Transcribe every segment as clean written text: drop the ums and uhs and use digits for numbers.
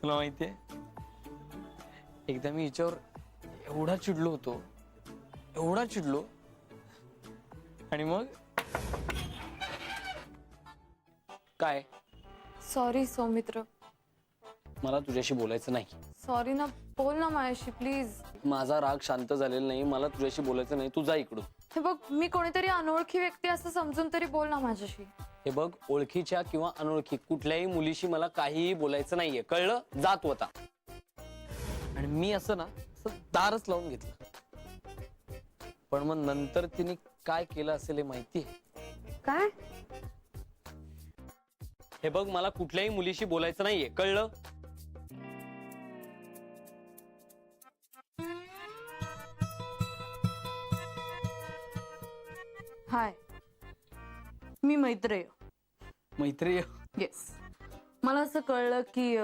तुला माहितीये एकदा मी हिच्यावर एवढा चिडलो होतो, एवढा चिडलो, आणि मग काय, सॉरी सौमित्र, मला तुझ्याशी बोलायचं नाही. सॉरी ना, बोल ना माझ्याशी प्लीज. माझा राग शांत झालेला नाही, मला तुझ्याशी बोलायचं नाही, तू जा इकडून. हे बघ, मी कोणीतरी अनोळखी व्यक्ती असं समजून तरी बोल ना माझ्याशी. हे बघ, ओळखीच्या किंवा अनोळखी कुठल्याही मुलीशी मला काहीही बोलायचं नाहीये, कळलं? जा तू आता. आणि मी असं ना असं दारच लावून घेतलं, पण मग नंतर तिने काय केलं असेल हे माहितीये? काय? हे बघ, मला कुठल्याही मुलीशी बोलायचं नाहीये, कळलं? हाय, मी मैत्रेय. मैत्री? येस, मला असं कळलं की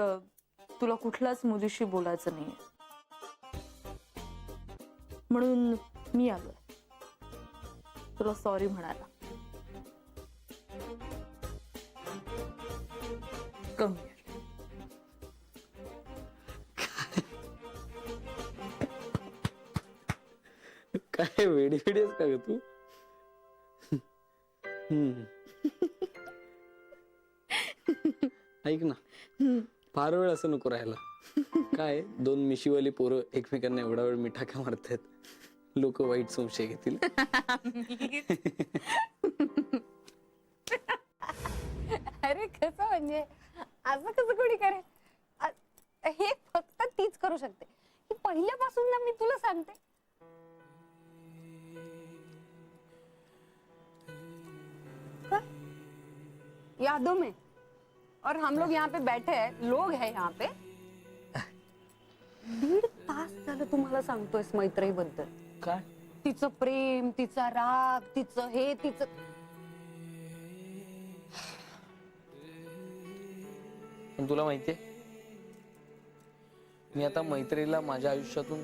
तुला कुठल्याच मुलीशी बोलायचं नाहीये, म्हणून मी आलोय तुला सॉरी म्हणायला. Come here. काय वेडी वेडी आहेस का ग तू? ऐक ना, फार वेळ असं नको राहायला. काय दोन मिशीवाली पोरं एकमेकांना एवढा वेळ मिठा का मारतायत, लोक वाईट संशय घेतील. अरे कसं म्हणजे असं कसं कोणी करेल? हे फक्त तीच करू शकते. ही पहिल्यापासून ना मी तुला सांगते. यादों में और हम लोग यहाँ पे बैठे हैं, लोग हैं यहाँ पे. 1.5 तास झालं तुम्हाला सांगतोयस मैत्रीबद्दल. काय? तिचं प्रेम, तिचा राग, तिचं हे, तिचं. पण तुला माहितीये, मी आता मैत्रीला माझ्या आयुष्यातून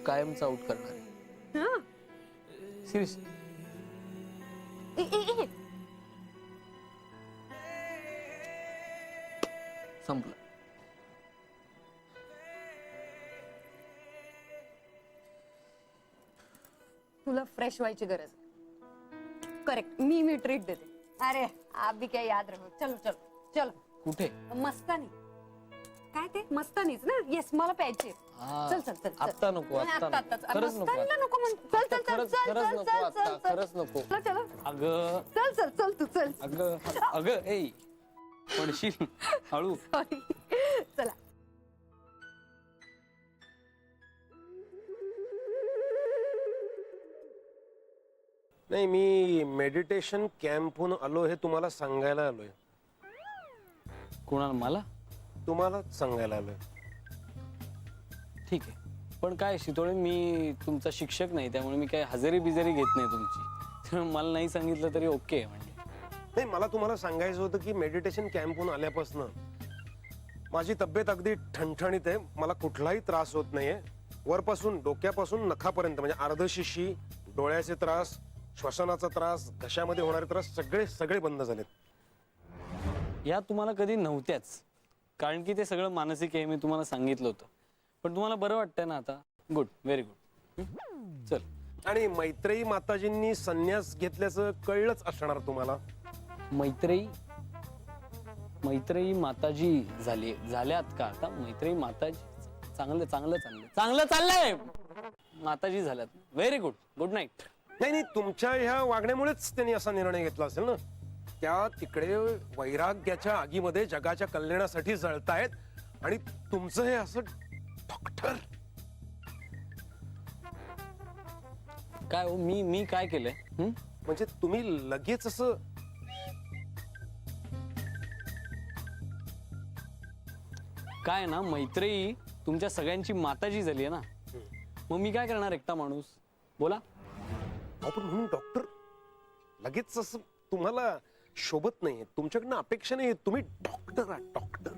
कायमच आउट करणार आहे. हा. सिरियस. संपलं. तुला फ्रेश व्हायची गरज. करेक्ट, मी ट्रीट देते. अरे आप भी क्या याद रखो. चलो चलो चलो. कुठे? मस्तानी. काय ते मस्तानीच ना? येस, मला प्यायचे. चल चल चल. आता नको, आता खरंच नको. मस्तानीला नको म्हण. चल चल चल चल खरंच चल नको चल आता, चल खरंच नको. चल. चलो अगं चल चल चल तू चल. अगं अगं ए, पडशील हळू. सॉरी. चला. नाही, मी मेडिटेशन कॅम्पहून आलो हे तुम्हाला सांगायला आलोय. कोणाला? मला? तुम्हालाच सांगायला आलोय. ठीक आहे, पण काय शितोळे, मी तुमचा शिक्षक नाही, त्यामुळे मी काय हजेरी बिजेरी घेत नाही तुमची. त्यामुळे मला नाही सांगितलं तरी ओके. म्हणजे नाही, मला तुम्हाला सांगायचं होतं की मेडिटेशन कॅम्पहून आल्यापासून माझी तब्येत अगदी ठणठणीत आहे. मला कुठलाही त्रास होत नाहीये. वरपासून डोक्यापासून नखापर्यंत, म्हणजे अर्धशिशी, डोळ्याचे त्रास, श्वसनाचा त्रास, घशामध्ये होणारे त्रास सगळे सगळे बंद झालेत. या तुम्हाला कधी नव्हत्याच, कारण की ते सगळं मानसिक आहे, मी तुम्हाला सांगितलं होतं. पण तुम्हाला बरं वाटतंय ना आता? Good, very good. चल. आणि मैत्रेयी माताजींनी संन्यास घेतल्याचं कळलंच असणार तुम्हाला. मैत्रेयी मैत्रेयी माताजी झाल्यात का आता? मैत्रेयी माताजी. चांगलं चांगलं चाललंय, चांगलं चाललंय. माताजी झाल्यात. Very good. Good night. नाही नाही, तुमच्या ह्या वागण्यामुळेच त्यांनी असा निर्णय घेतला असेल ना. त्या तिकडे वैराग्याच्या आगीमध्ये जगाच्या कल्याणासाठी जळतायत आणि तुमचं हे असं डॉक्टर. काय हो, मी काय केलंय? म्हणजे तुम्ही लगेच असं. काय ना, मैत्रेयी तुमच्या सगळ्यांची माताजी झाली आहे ना, मग मी काय करणार एकटा माणूस? बोला. आपण म्हणून डॉक्टर लगेच असं तुम्हाला शोभत नाहीये. तुमच्याकडनं अपेक्षा नाहीये. तुम्ही डॉक्टर आहात, डॉक्टर.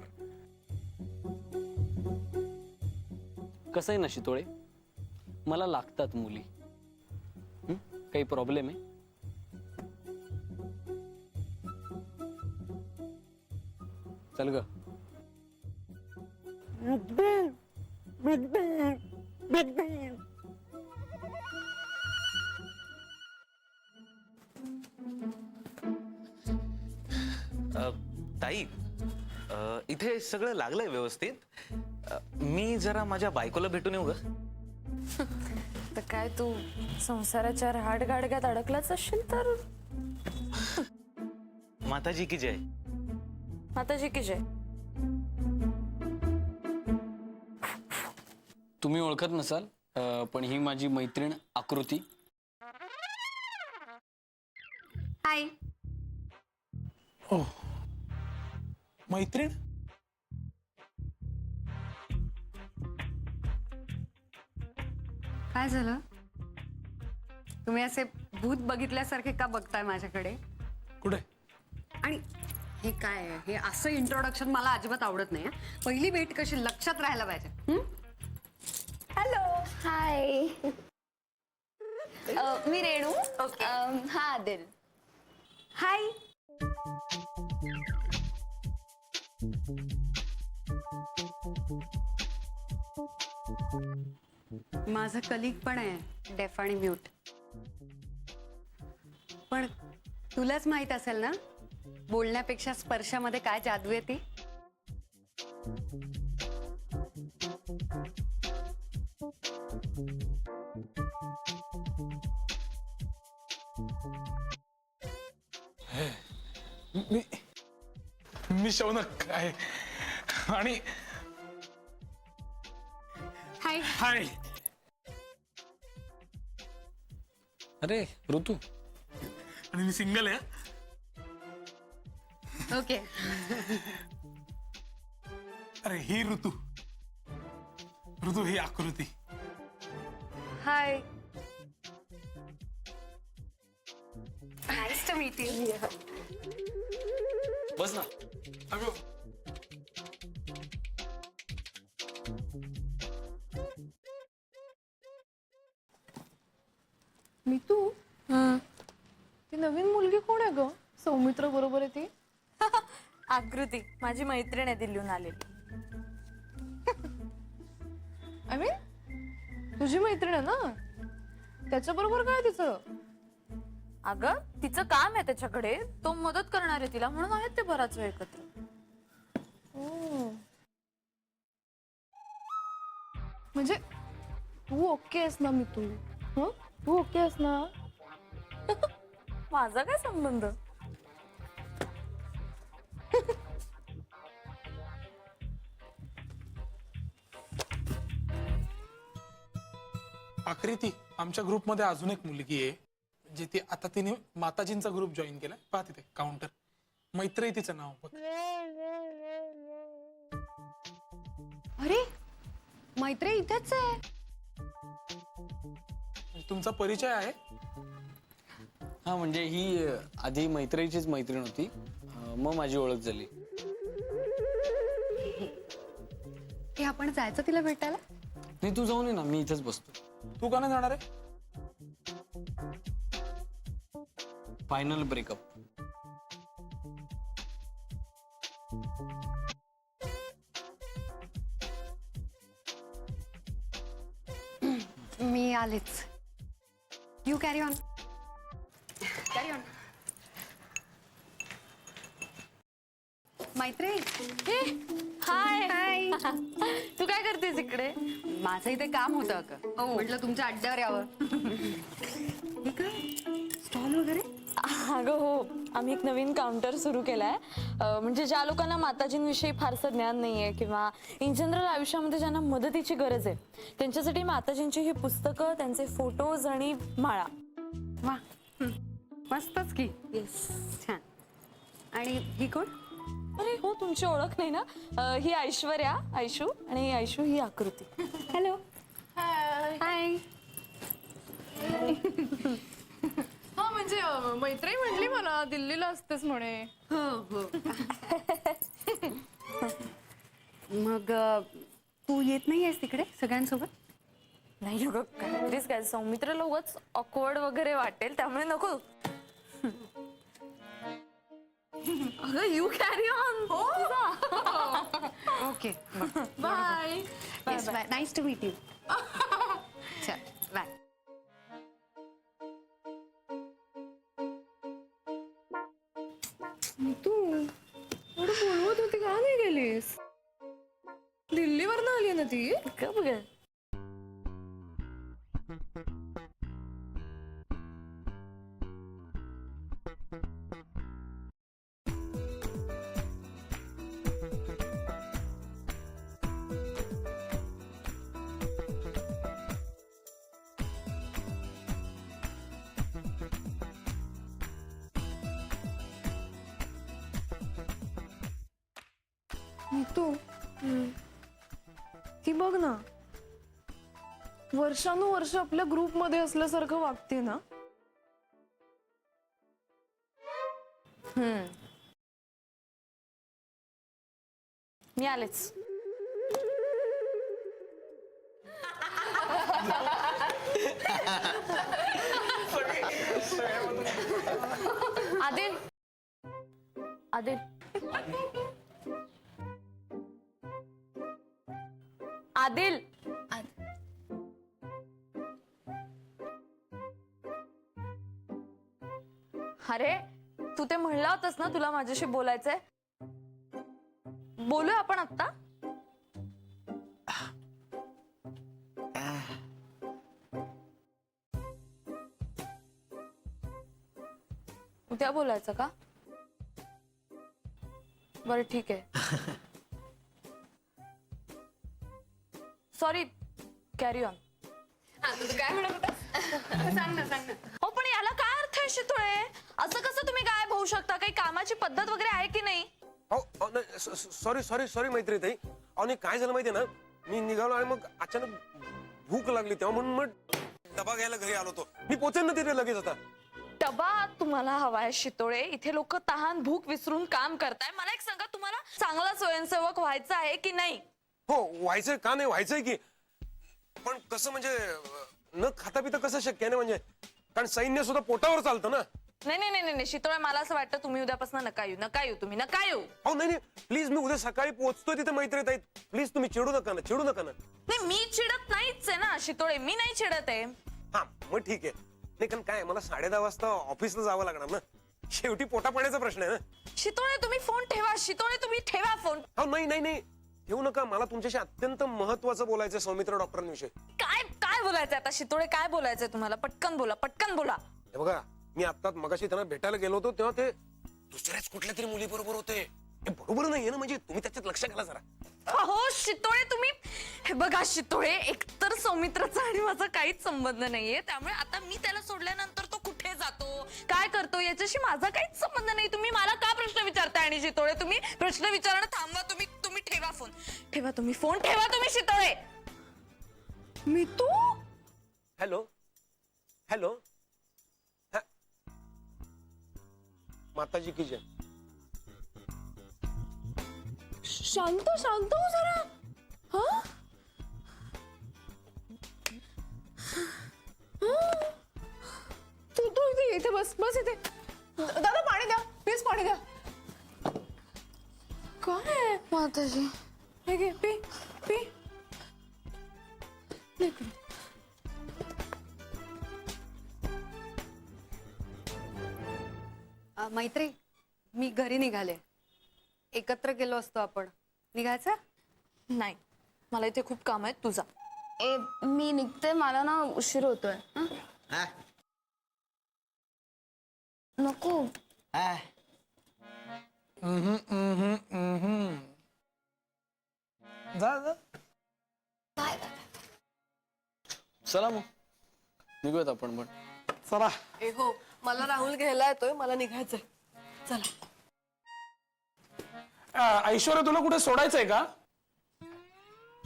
कसं आहे ना शितोळे, मला लागतात मुली. काही प्रॉब्लेम आहे? चल ग. ताई, इथे सगळं लागलंय व्यवस्थित. मी जरा माझ्या बायकोला भेटून येऊ ग. तर काय तू संसाराच्या रहाटगाडग्यात अडकलाच असशील तर माताजी की जय. माताजी की जय. तुम्ही ओळखत नसाल, पण ही माझी मैत्रीण आकृती. हाय. मैत्रीण. काय झालं? तुम्ही असे भूत बघितल्यासारखे का बघताय माझ्याकडे? कुठे? आणि हे काय आहे? हे असं इंट्रोडक्शन मला अजिबात आवडत नाही. पहिली भेट कशी लक्षात राहायला पाहिजे. हॅलो. हाय. मी रेणू. हा दिल. हाय. माझा कलिग पण आहे, डेफ आणि म्यूट. पण तुलाच माहित असेल ना, बोलण्यापेक्षा स्पर्शामध्ये काय जादू आहे ती. मी शौनक आहे. आणि हाय. हाय. अरे ऋतू. आणि मी सिंगल आहे. ओके. अरे ही ऋतू. ऋतू ही Akruti. Hi. Nice to meet you. बस ना. अगं मी तू ती नवीन मुलगी कोण आहे ग? सौमित्र बरोबर आहे ती. आकृती माझी मैत्रीण आहे दिल्लीहून आलेली. आय मीन तुझी मैत्रीण आहे ना, त्याच्या बरोबर काय तिचं? अगं तिचं काम आहे त्याच्याकडे, तो मदत करणार आहे तिला, म्हणून आहेत ते बराच वेळ एकत्र. म्हणजे तू ओके आहेस ना? मी तू तू ओके आहेस ना? माझा काय संबंध? आकृती, आमच्या ग्रुपमध्ये अजून एक मुलगी आहे, जी ती आता तिने माताजींचा ग्रुप जॉईन केलाय. पहा तिथे काउंटर. मैत्री तिचं नाव बघ. अरे मैत्री इथेच आहे. तुमचा परिचय आहे? हा म्हणजे ही आधी मैत्रीचीच मैत्रीण होती, मग माझी ओळख झाली. की आपण जायचं तिला भेटायला? नाही तू जाऊन ये ना, मी इथेच बसतो. तू का नाही जाणार आहे? Final breakup. मी आलेच. You carry on. Carry on. Maitri. Hi. हाय. तू काय करतेस इकडे? माझं इथे काम होतं अगं. म्हटलं तुमच्या अड्ड्यावर यावं. हे काय स्टॉल वगैरे? अगं हो, आम्ही एक नवीन काउंटर सुरू केलाय. म्हणजे ज्या लोकांना माताजींविषयी फारसं ज्ञान नाहीये किंवा इन जनरल आयुष्यामध्ये ज्यांना मदतीची गरज आहे, त्यांच्यासाठी माताजींची ही पुस्तकं, त्यांचे फोटोज आणि माळा. वा, मस्तच की. येस. छान. आणि ही कोण? अरे हो, तुमची ओळख नाही ना? ही ऐश्वर्या, ऐशू, आणि ऐशू ही आकृती. हॅलो. हाय. हा म्हणजे मैत्री म्हटली मला दिल्लीला असतेस म्हणे. हो हो. मग तू येत नाही आहेस तिकडे सगळ्यांसोबत? नाही अगं, काहीतरीच काय, सौमित्रला उगाच ऑकवर्ड वगैरे वाटेल, त्यामुळे नको. अगं you carry on. Okay bye. Yes bye nice to meet you चल बाय. तू एवढं बोलवत होती का नाही गेलीस? दिल्लीवरनं आली ना ती. का बघ तू ती बघ ना, वर्षानुवर्ष आपल्या ग्रुपमध्ये असल्यासारखं वागते ना. मी आलेच. आदिल आदिल आदिल अरे तू ते म्हणला होतास ना तुला माझ्याशी बोलायचंय. बोलूया आपण आत्ता. उद्या बोलायचं का? बरं ठीक आहे. Sorry carry on. काय म्हणत होता? सांग ना सांग ना. हो पण याला काय अर्थ आहे शितोळे? असं कसं तुम्ही गायब होऊ शकता? काही कामाची पद्धत वगैरे आहे की नाही? सॉरी सॉरी सॉरी मैत्रीताई. अहो नाही काय झालं माहितीये ना, मी निघालो आणि मग अचानक भूक लागली तेव्हा म्हणून मग डबा घ्यायला घरी आलो होतो. मी पोचेन ना तिथे लगेच आता. डबा तुम्हाला हवाय शितोळे? इथे लोक तहान भूक विसरून काम करताय. मला एक सांगा, तुम्हाला चांगला स्वयंसेवक व्हायचा आहे की नाही? हो व्हायचंय, का नाही व्हायचंय की, पण कसं म्हणजे न खाता पिता कसं शक्य आहे ना, म्हणजे कारण सैन्य सुद्धा पोटावर चालतं ना. नाही नाही नाही नाही शितोळे, मला असं वाटतं तुम्ही उद्यापासून नका येऊ तुम्ही नका येऊ. अहो नाही नाही प्लीज, मी उद्या सकाळी पोहोचतोय तिथे मैत्रीताई. प्लीज तुम्ही चिडू नका ना, चिडू नका ना. नाही मी चिडत नाहीच आहे ना शितोळे, मी नाही चिडत आहे. हा मग ठीक आहे. नाही कारण काय मला 10:30 वाजता ऑफिसला जावं लागणार ना, शेवटी पोटा पाण्याचा प्रश्न आहे ना. शितोळे तुम्ही फोन ठेवा. शितोळे तुम्ही ठेवा फोन. अहो नाही नाही नाही ठेवू नका. मला तुमच्याशी अत्यंत महत्वाचं बोलायचं सौमित्र डॉक्टरांविषयी. काय काय बोलायचंय आता शितोळे? काय बोलायचंय तुम्हाला? पटकन बोला पटकन बोला. हे बघा, मी आत्ताच मगाशी त्यांना भेटायला गेलो होतो तेव्हा ते दुसऱ्याच कुठल्या तरी मुली बरोबर होते. हे बरोबर नाहीये ना, म्हणजे तुम्ही त्याच्यात लक्ष घाला जरा. हो शितोळे तुम्ही हे बघा शितोळे, एकतर सौमित्राचा आणि माझा काहीच संबंध नाहीये. त्यामुळे आता मी त्याला सोडल्यानंतर तो कुठे जातो काय करतो याच्याशी माझा काहीच संबंध नाही. तुम्ही मला का प्रश्न विचारताय? आणि शितोळे तुम्ही प्रश्न विचारणं थांबवा. तुम्ही तुम्ही ठेवा फोन. ठेवा तुम्ही फोन ठेवा तुम्ही शितोळे. मी तू हॅलो हॅलो माताजी की जय. शांत शांत हो जरा. हा तू तू इथे बस बस इथे. दादा पाणी द्या प्लीज, पाणी द्या. काय माताजी हे घे पी पी. मैत्री मी घरी निघाले. एकत्र गेलो असतो आपण. निघायचं? नाही, मला इथे खूप काम आहे. तुझा ए मी निघते, मला ना उशीर होतोय. हं? नको. जा जा. चला मग निघूयात आपण पण. चला. ए हो, मला राहुल घ्यायला येतोय, मला निघायचंय. चला. ऐश्वर्या तुला कुठे सोडायचंय का?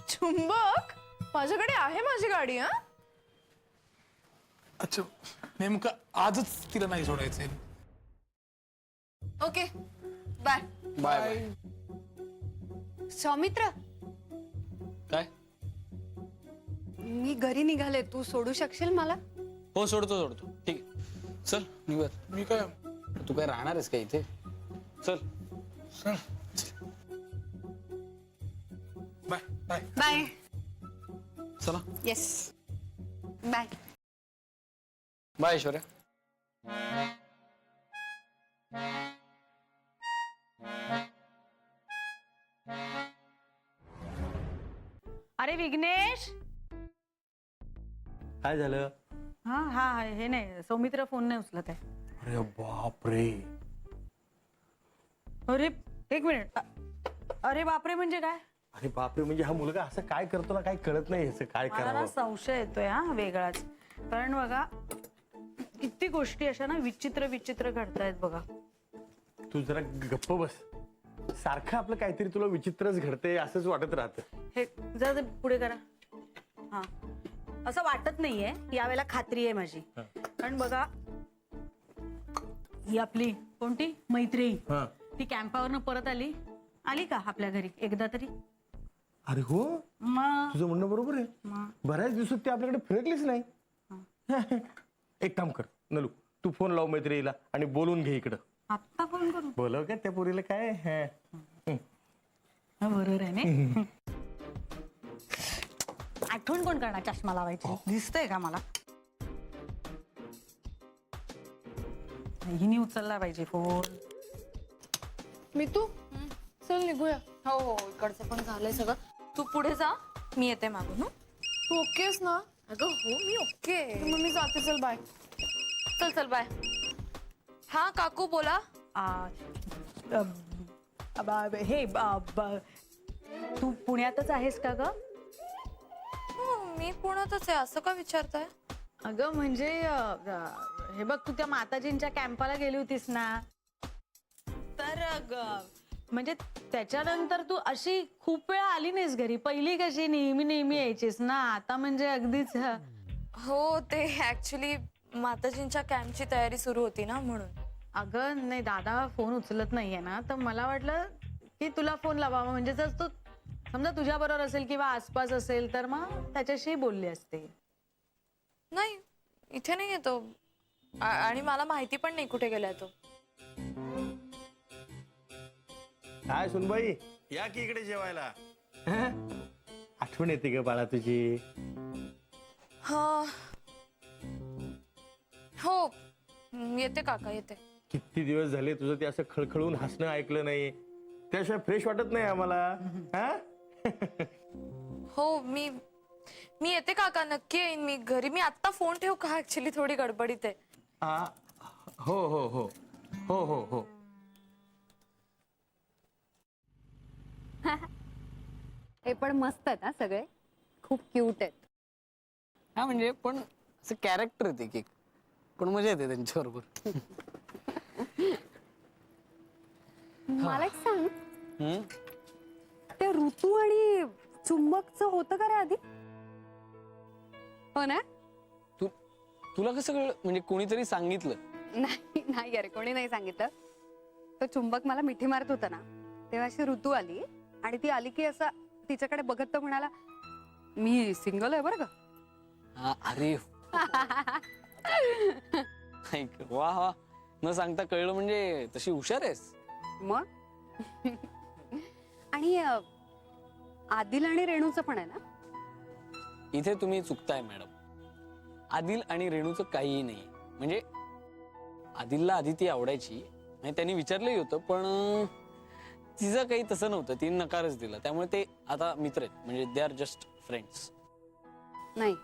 चुंबक माझ्याकडे आहे, माझी गाडी. हा अच्छा, नेमकं आजच तिला नाही सोडायचंय. Okay bye. Bye bye. Saumitra काय? मी घरी निघाले, तू सोडू शकशील मला? हो सोडतो सोडतो. ठीक आहे चल निघूयात. मी काय तू काय राहणार आहेस का इथे? चल. चल. बाय. बाय. चला येस बाय. बाय ऐश्वर्या. अरे विघ्नेश. काय झालं? हा हा हे नाही, सौमित्र फोन नाही उचलत आहे. अरे बापरे. अरे एक मिनिट. अरे बापरे म्हणजे काय? अरे बापरे म्हणजे हा मुलगा असं काय करतो ना, काही कळत नाही ह्याचं काय मला ना करावं. संशय येतोय हा वेगळाच. कारण बघा किती गोष्टी अशा ना विचित्र विचित्र घडतायत बघा. तू जरा गप्प बस. सारखं आपलं काहीतरी तुला विचित्रच घडते असंच वाटत राहतं. हे जरा ते पुढे करा. हा असं वाटत नाहीये, यावेळेला खात्री आहे माझी. कारण बघा ही आपली कोणती मैत्री, हा. ती कॅम्पावरनं परत आली का आपल्या घरी एकदा तरी? अरे हो, मग तुझं म्हणणं बरोबर आहे. मग बऱ्याच दिवसात ती आपल्याकडे फिरकलीच नाही. एक काम कर नलू, तू फोन लाव मैत्रिणीला आणि बोलून घे इकडं. आत्ता फोन करू? बोलव का त्या पोरीला काय. हा, बरोबर आहे ना. आठवण कोण करणार चष्मा लावायची? दिसतंय का मला? हिने उचलला पाहिजे फोन. मी तू चल निघूया. हो हो इकडचं पण झालंय सगळं. तू पुढे जा, मी येते मागून. हं? तू ओकेस ना? अगं हो मी ओके. मग मी जाते. चल बाय. चल चल बाय. हा काकू बोला. हे तू पुण्यातच आहेस का ग? हो, मी पुण्यातच आहे. असं का विचारताय? अगं म्हणजे हे बघ, तू त्या माताजींच्या कॅम्पाला गेली होतीस ना, तर म्हणजे त्याच्यानंतर तू अशी खूप वेळा आली नाहीस घरी. पहिली कशी नेहमी नेहमी यायचीस ना, आता म्हणजे अगदीच. हो ते ऍक्च्युली माताजींच्या कॅम्पची तयारी सुरू होती ना म्हणून. अगं नाही, दादा फोन उचलत नाहीये ना, तर मला वाटलं की तुला फोन लावावा. म्हणजे जर तो समजा तुझ्या बरोबर असेल किंवा आसपास असेल तर मग त्याच्याशी बोलली असते. नाही इथे नाही येतो आणि मला माहिती पण नाही कुठे गेलाय तो. काय सुनबाई, या की इकडे जेवायला. आठवण येते ग बाळा तुझी. हा हो येते काका येते. किती दिवस झाले तुझं ते असं खळखळून हसणं ऐकलं नाही. त्याशिवाय फ्रेश वाटत नाही आम्हाला. हा? हो मी येते काका, नक्की येईन मी घरी. मी आत्ता फोन ठेवू का? ऍक्च्युली थोडी गडबडीत आहे. हो हो हो हो हो हो. हे पण मस्त आहेत हा सगळे. खूप क्यूट आहेत. हा म्हणजे पण असं कॅरेक्टर आहेत एक एक, पण मजा येते त्यांच्याबरोबर. मला एक सांग, हम्म? ते ऋतू आणि चुंबकचं होतं का रे आधी? हो ना? तुला कसं कळलं? म्हणजे कोणीतरी सांगितलं? नाही नाही अरे, कोणी नाही सांगितलं. तो चुंबक मला मिठी मारत होता ना, तेव्हा अशी ऋतू आली आणि ती आली की असं तिच्याकडे बघत तो म्हणाला, मी सिंगल आहे बरं का. हा, अरे ऐक, वा वा, न सांगता कळलं म्हणजे तशी हुशार आहेस. मग आणि आदिल आणि रेणूचं पण आहे ना? इथे तुम्ही चुकताय मॅडम. आदिल आणि रेणूचं काहीही नाही. म्हणजे आदिलला आधी ती आवडायची आणि त्यांनी विचारलंही होतं, पण तिचं काही तसं नव्हतं. तिने नकारच दिला. त्यामुळे ते आता मित्र आहेत. म्हणजे दे आर जस्ट फ्रेंड्स. नाही,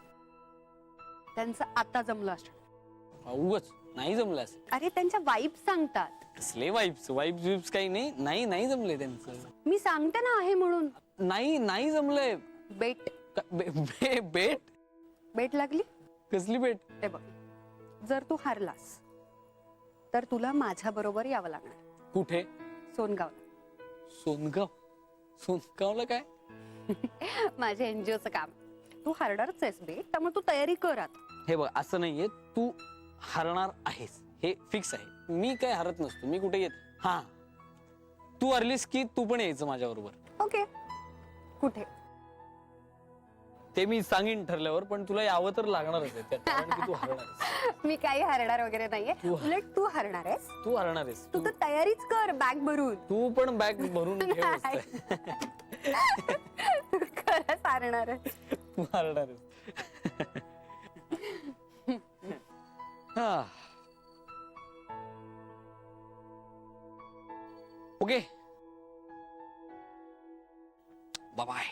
त्यांचं आता जमलं असतं. उगच नाही जमलं असं. अरे त्यांच्या वाईफ सांगतात. कसले वाईब्स काही नाही नाही जमले त्यांचं. मी सांगते ना आहे म्हणून. नाही जमलंय. बेट बेट? बेट लागली. कसली बेट? हे बघ, जर तू हारलास तर तुला माझ्या बरोबर यावं लागणार. कुठे? सोनगावला. सोनगावला काय? माझ्या एनजीओचं काम. तू हारणारच आहेस बेट, त्यामुळे तू तयारी कर आता. हे बघ, असं नाहीये. तू हरणार आहेस हे फिक्स आहे. मी काय हरत नसतो. मी कुठे येत. हा, तू हरलीस की तू पण यायचं माझ्या बरोबर. ओके, कुठे? ते मी सांगीन ठरल्यावर, पण तुला यावं तर लागणारच आहे कारण की तू हरणार आहेस. मी काही हरणार वगैरे नाहीये. उलट तू हरणार आहेस. तू हरणार आहेस. तू तर तयारीच कर बॅग भरून. तू पण बॅग भरून ठेव. कर मारणार आहे. मारणार ओके बाय.